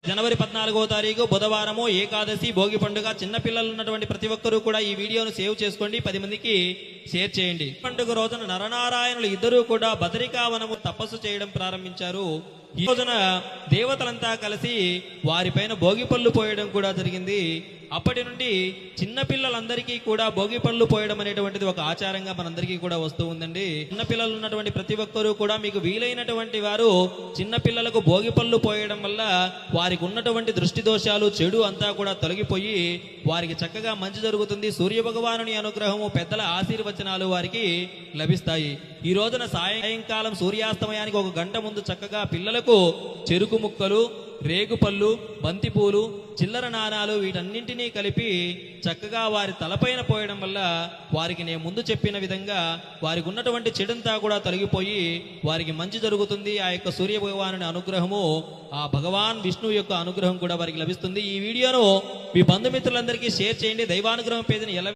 జనవరి 14వ తారీఖు బుధవారము ఏకాదశి భోగి పండుగ. చిన్న పిల్లలు ఉన్నటువంటి ప్రతి ఒక్కరూ కూడా ఈ వీడియోను సేవ్ చేసుకోండి, 10 మందికి షేర్ చేయండి. పండుగ రోజున నరనారాయణులు ఇద్దరూ కూడా బదరికావనము తపస్సు చేయడం ప్రారంభించారు. ఈ రోజున దేవతలంతా కలిసి వారిపైన భోగి పళ్ళు పోయడం కూడా జరిగింది. అప్పటి నుండి చిన్న పిల్లలందరికీ కూడా భోగి పళ్ళు పోయడం అనేటువంటిది ఒక ఆచారంగా మనందరికీ కూడా వస్తూ ఉందండి. చిన్న పిల్లలు ఉన్నటువంటి ప్రతి ఒక్కరూ కూడా మీకు వీలైనటువంటి వారు చిన్న పిల్లలకు భోగి పళ్ళు పోయడం వల్ల వారికి ఉన్నటువంటి దృష్టి దోషాలు చెడు అంతా కూడా తొలగిపోయి వారికి చక్కగా మంచి జరుగుతుంది. సూర్య భగవానుని అనుగ్రహము, పెద్దల ఆశీర్వచనాలు వారికి లభిస్తాయి. ఈ రోజున సాయంకాలం సూర్యాస్తమయానికి 1 గంట ముందు చక్కగా పిల్లలకు చెరుకు ముక్కలు, రేగుపళ్ళు, బంతిపూలు, చిల్లర నాణాలు వీటన్నింటినీ కలిపి చక్కగా వారి తలపైన పోయడం వల్ల వారికి నేను ముందు చెప్పిన విధంగా వారికి ఉన్నటువంటి చెడంతా కూడా తొలగిపోయి వారికి మంచి జరుగుతుంది. ఆ యొక్క సూర్య భగవానుని అనుగ్రహము, ఆ భగవాన్ విష్ణువు యొక్క అనుగ్రహం కూడా వారికి లభిస్తుంది. ఈ వీడియోను మీ బంధుమిత్రులందరికీ షేర్ చేయండి. దైవానుగ్రహం పేజీని ఎలా